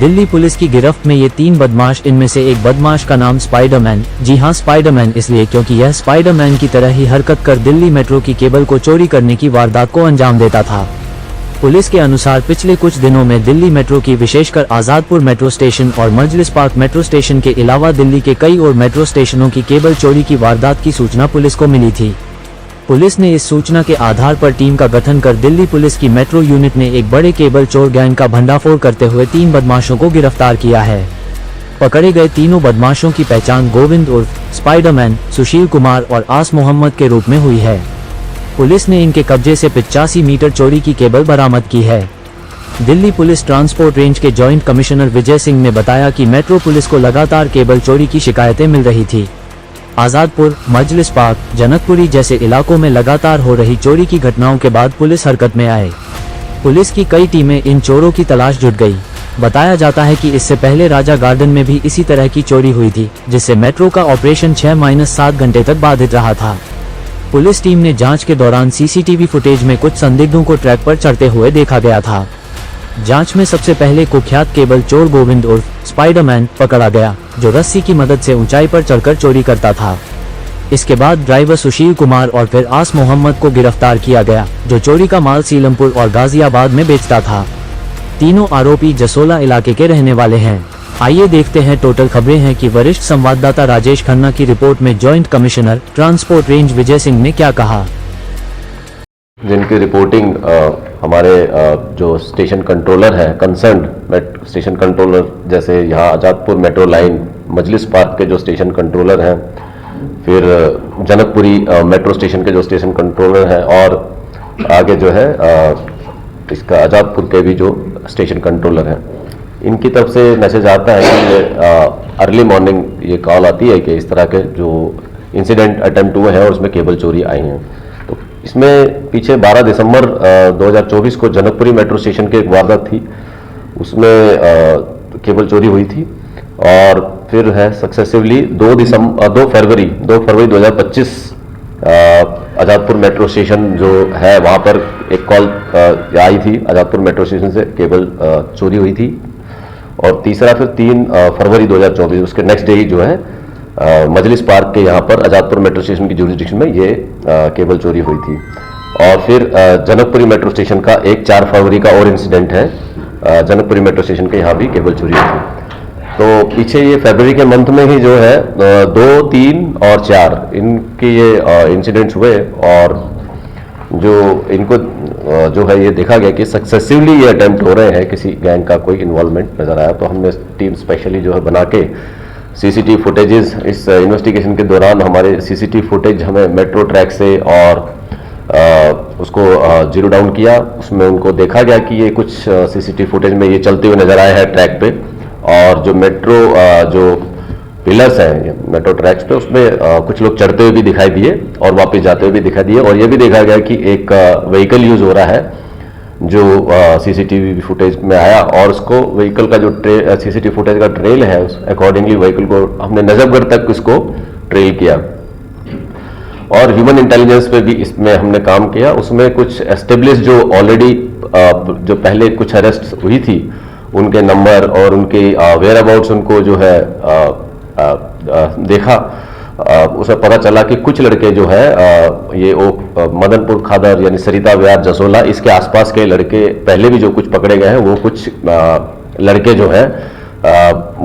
Delhi police की गिरफ्त में ये 3 बदमाश, इनमें से एक बदमाश का नाम स्पाइडरमैन, जी हां स्पाइडरमैन इसलिए क्योंकि यह स्पाइडरमैन की तरह ही हरकत कर दिल्ली मेट्रो की केबल को चोरी करने की वारदात को अंजाम देता था। पुलिस के अनुसार पिछले कुछ दिनों में दिल्ली मेट्रो की, विशेषकर आजादपुर मेट्रो स्टेशन और मजलिस पार्क मेट्रो स्टेशन के अलावा दिल्ली के कई और मेट्रो स्टेशनों की केबल चोरी की वारदात की सूचना पुलिस को मिली थी। पुलिस ने इस सूचना के आधार पर टीम का गठन कर दिल्ली पुलिस की मेट्रो यूनिट ने एक बड़े केबल चोर गैंग का भंडाफोड़ करते हुए 3 बदमाशों को गिरफ्तार किया है। पकड़े गए तीनों बदमाशों की पहचान गोविंद उर्फ स्पाइडरमैन, सुशील कुमार और आस मोहम्मद के रूप में हुई है। पुलिस ने इनके कब्जे से 85 मीटर चोरी की केबल बरामद की है। दिल्ली पुलिस ट्रांसपोर्ट रेंज के जॉइंट कमिश्नर विजय सिंह ने बताया कि मेट्रो पुलिस को लगातार केबल चोरी की शिकायतें मिल रही थी। आजादपुर, मजलिस पार्क, जनकपुरी जैसे इलाकों में लगातार हो रही चोरी की घटनाओं के बाद पुलिस हरकत में आए। पुलिस की कई टीमें इन चोरों की तलाश जुट गई। बताया जाता है कि इससे पहले राजा गार्डन में भी इसी तरह की चोरी हुई थी, जिससे मेट्रो का ऑपरेशन 6-7 घंटे तक बाधित रहा था। पुलिस टीम ने जांच के दौरान सीसीटीवी फुटेज में कुछ संदिग्धों को ट्रैक पर चढ़ते हुए देखा गया था। जांच में सबसे पहले कुख्यात केबल चोर गोविंद उर्फ स्पाइडरमैन पकड़ा गया, जो रस्सी की मदद से ऊंचाई पर चढ़कर चोरी करता था। इसके बाद ड्राइवर सुशील कुमार और फिर आस मोहम्मद को गिरफ्तार किया गया, जो चोरी का माल सीलमपुर और गाजियाबाद में बेचता था। तीनों आरोपी जसोला इलाके के रहने वाले हैं। आइए देखते हैं टोटल खबरें हैं कि वरिष्ठ संवाददाता राजेश खन्ना की रिपोर्ट में joint commissioner transport range Vijay Singh ने क्या कहा। जिनकी रिपोर्टिंग हमारे जो स्टेशन कंट्रोलर है, कंसर्न स्टेशन कंट्रोलर, जैसे यहाँ आजादपुर मेट्रो लाइन, मजलिस पार्क के जो स्टेशन कंट्रोलर हैं, फिर जनकपुरी मेट्रो स्टेशन के जो स्टेशन कंट्रोलर हैं, और आगे जो है इसका आजादपुर के भी जो स्टेशन कंट्रोलर हैं, इनकी तरफ से मैसेज आता है कि अर्ली मॉर्निंग ये कॉल आती है कि इस तरह के जो इंसिडेंट अटेम्प्ट हुए हैं और उसमें केबल चोरी आई हैं। तो इसमें पीछे 12 दिसंबर 2024 को जनकपुरी मेट्रो स्टेशन की एक वारदात थी, उसमें केबल चोरी हुई थी। और फिर है सक्सेसिवली 2 फरवरी 2025 आजादपुर मेट्रो स्टेशन जो है वहाँ पर एक कॉल आई थी आजादपुर मेट्रो स्टेशन से, केबल चोरी हुई थी। और तीसरा फिर 3 फरवरी 2024, उसके नेक्स्ट डे ही जो है मजलिस पार्क के यहाँ पर आजादपुर मेट्रो स्टेशन की जुरिसडिक्शन में ये केबल चोरी हुई थी। और फिर जनकपुरी मेट्रो स्टेशन का एक 4 फरवरी का और इंसिडेंट है, जनकपुरी मेट्रो स्टेशन के यहाँ भी केबल चोरी हुई थी। तो पीछे ये फरवरी के मंथ में ही जो है 2, 3 और 4 इनके ये इंसिडेंट्स हुए, और जो इनको जो है ये देखा गया कि सक्सेसिवली ये अटेम्प्ट हो रहे हैं, किसी गैंग का कोई इन्वॉल्वमेंट नजर आया। तो हमने टीम स्पेशली जो है बना के सीसीटीवी फुटेजेस, इस इन्वेस्टिगेशन के दौरान हमारे सीसीटीवी फुटेज हमें मेट्रो ट्रैक से और उसको जीरो डाउन किया। उसमें उनको देखा गया कि ये कुछ सीसीटीवी फुटेज में ये चलते हुए नजर आए हैं ट्रैक पे, और जो मेट्रो जो पिलर्स हैं मेट्रो ट्रैक्स पे, उसमें कुछ लोग चढ़ते हुए भी दिखाई दिए और वापस जाते हुए भी दिखाई दिए। और ये भी देखा गया कि एक व्हीकल यूज हो रहा है जो सीसीटीवी फुटेज में आया, और उसको व्हीकल का जो सीसीटीवी फुटेज का ट्रेल है, अकॉर्डिंगली व्हीकल को हमने नजफगढ़ तक उसको ट्रेल किया। और ह्यूमन इंटेलिजेंस पे भी इसमें हमने काम किया। उसमें कुछ एस्टेब्लिश जो ऑलरेडी जो पहले कुछ अरेस्ट हुई थी, उनके नंबर और उनके वेयर अबाउट्स उनको जो है देखा। उसे पता चला कि कुछ लड़के जो है ये मदनपुर खादर यानी सरिता विहार जसोला, इसके आसपास के लड़के पहले भी जो कुछ पकड़े गए हैं, वो कुछ लड़के जो है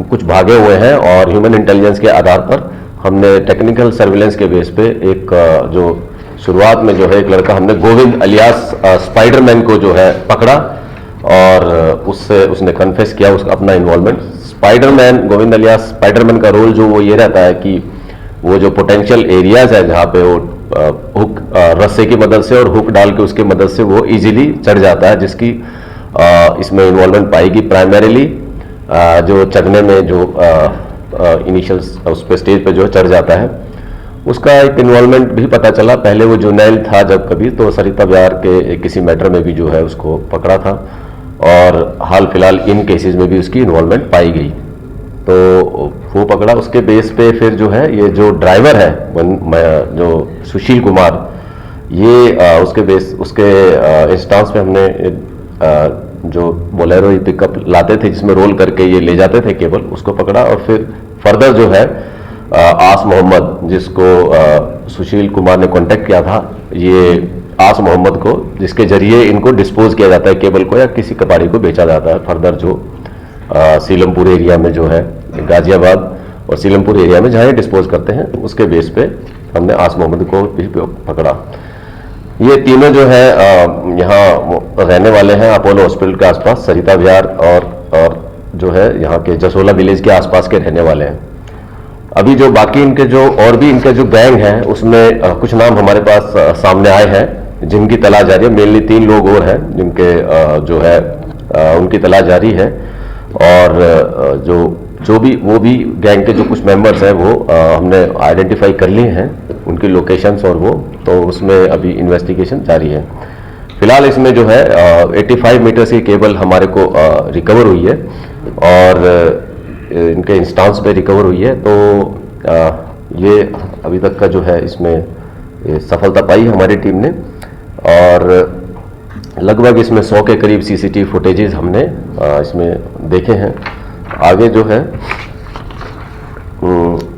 कुछ भागे हुए हैं। और ह्यूमन इंटेलिजेंस के आधार पर हमने टेक्निकल सर्विलेंस के बेस पे एक जो शुरुआत में जो है एक लड़का हमने गोविंद अलियास स्पाइडरमैन को जो है पकड़ा, और उससे उसने कन्फेस किया उसका अपना involvement. Spiderman, Govind alias Spiderman का रोल जो वो ये रहता है कि वो जो पोटेंशियल एरियाज है जहाँ पे वो हुक रस्से की मदद से और हुक डाल के उसकी मदद से वो इजीली चढ़ जाता है, जिसकी इसमें इन्वॉल्वमेंट पाएगी प्राइमरीली जो चढ़ने में जो इनिशियल उस पे स्टेज पे जो चढ़ जाता है, उसका एक इन्वॉल्वमेंट भी पता चला। पहले वो जुनैल था जब कभी, तो सरिता विहार के किसी मैटर में भी जो है उसको पकड़ा था, और हाल फिलहाल इन केसेस में भी उसकी इन्वॉल्वमेंट पाई गई, तो वो पकड़ा। उसके बेस पे फिर जो है ये जो ड्राइवर है जो सुशील कुमार, ये उसके इंस्टांस पे हमने जो बोलेरो पिकअप लाते थे जिसमें रोल करके ये ले जाते थे केबल, उसको पकड़ा। और फिर फर्दर जो है आस मोहम्मद, जिसको सुशील कुमार ने कांटेक्ट किया था, ये आस मोहम्मद को, जिसके जरिए इनको डिस्पोज किया जाता है केबल को, या किसी कबाड़ी को बेचा जाता है फर्दर, जो सीलमपुर एरिया में जो है, गाजियाबाद और सीलमपुर एरिया में जहाँ ये डिस्पोज करते हैं, उसके बेस पे हमने आस मोहम्मद को भी पकड़ा। ये तीनों जो है यहाँ रहने वाले हैं अपोलो हॉस्पिटल के आसपास, सरिता विहार और जो है यहाँ के जसोला विलेज के आसपास के रहने वाले हैं। अभी जो बाकी इनके जो और भी इनके जो गैंग है, उसमें कुछ नाम हमारे पास सामने आए हैं जिनकी तलाश जारी है। मेनली 3 लोग और हैं जिनके जो है उनकी तलाश जारी है। और जो भी वो भी गैंग के जो कुछ मेंबर्स हैं वो हमने आइडेंटिफाई कर लिए हैं, उनकी लोकेशंस और वो, तो उसमें अभी इन्वेस्टिगेशन जारी है। फिलहाल इसमें जो है 85 मीटर्स की केबल हमारे को रिकवर हुई है और इनके इंस्टांस पे रिकवर हुई है। तो ये अभी तक का जो है इसमें सफलता पाई हमारी टीम ने, और लगभग इसमें 100 के करीब सीसीटीवी फुटेजेस हमने इसमें देखे हैं। आगे जो है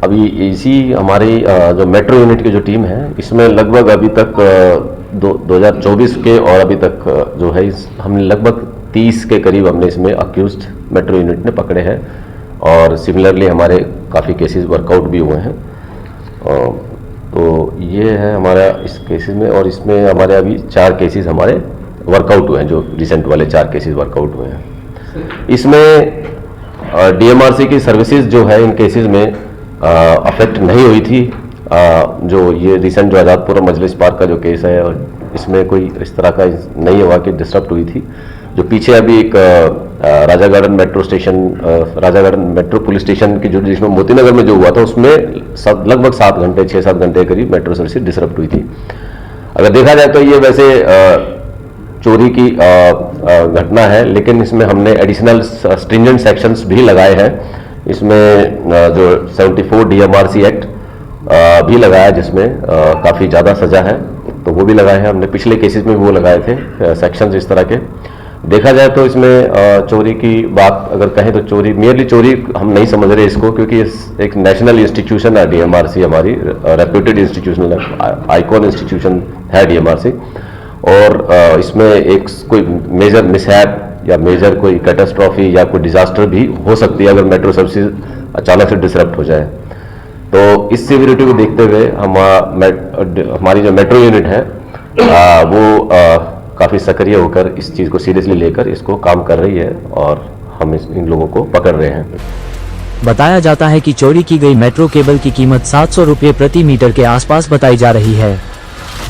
अभी इसी हमारी जो मेट्रो यूनिट की जो टीम है, इसमें लगभग अभी तक 2024 के और अभी तक जो है हमने लगभग 30 के करीब हमने इसमें अक्यूज्ड मेट्रो यूनिट ने पकड़े हैं। और सिमिलरली हमारे काफ़ी केसेस वर्कआउट भी हुए हैं। तो ये है हमारा इस केसेस में, और इसमें हमारे अभी 4 केसेस हमारे वर्कआउट हुए हैं, जो रिसेंट वाले 4 केसेस वर्कआउट हुए हैं। इसमें डीएमआरसी की सर्विसेज जो है इन केसेस में अफेक्ट नहीं हुई थी। जो ये रिसेंट जो आज़ादपुर मजलिस पार्क का जो केस है, और इसमें कोई इस तरह का नहीं हुआ कि डिस्टर्ब हुई थी। जो पीछे अभी एक राजा गार्डन मेट्रो स्टेशन, राजा गार्डन मेट्रो पुलिस स्टेशन की जो जिसमें मोतीनगर में जो हुआ था, उसमें लगभग 7 घंटे 6-7 घंटे करीब मेट्रो सर्विस डिस्टर्ब हुई थी। अगर देखा जाए तो ये वैसे चोरी की घटना है, लेकिन इसमें हमने एडिशनल स्ट्रिंजेंट सेक्शंस भी लगाए हैं। इसमें जो 74 डीएमआरसी एक्ट भी लगाया, जिसमें काफ़ी ज़्यादा सज़ा है, तो वो भी लगाए हैं हमने। पिछले केसेस में भी वो लगाए थे सेक्शंस इस तरह के। देखा जाए तो इसमें चोरी की बात अगर कहें तो चोरी, मेयरली चोरी हम नहीं समझ रहे इसको, क्योंकि एक नेशनल इंस्टीट्यूशन है डीएमआरसी, हमारी रेप्यूटेड इंस्टीट्यूशन, आइकॉन इंस्टीट्यूशन है डीएमआरसी। और इसमें एक कोई मेजर मिसहैप या मेजर कोई कैटास्ट्रॉफी या कोई डिजास्टर भी हो सकती है अगर मेट्रो सर्विसेज अचानक से डिसरप्ट हो जाए। तो इस सिविरिटी को देखते हुए हमारी जो मेट्रो यूनिट है वो काफ़ी सक्रिय होकर इस चीज़ को सीरियसली लेकर इसको काम कर रही है, और हम इन लोगों को पकड़ रहे हैं। बताया जाता है कि चोरी की गई मेट्रो केबल की कीमत 700 रुपये प्रति मीटर के आसपास बताई जा रही है।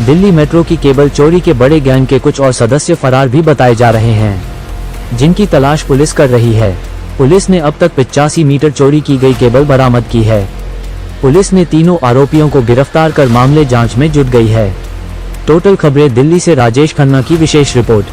दिल्ली मेट्रो की केबल चोरी के बड़े गैंग के कुछ और सदस्य फरार भी बताए जा रहे हैं, जिनकी तलाश पुलिस कर रही है। पुलिस ने अब तक 85 मीटर चोरी की गई केबल बरामद की है। पुलिस ने तीनों आरोपियों को गिरफ्तार कर मामले जांच में जुट गई है। टोटल खबरें दिल्ली से राजेश खन्ना की विशेष रिपोर्ट।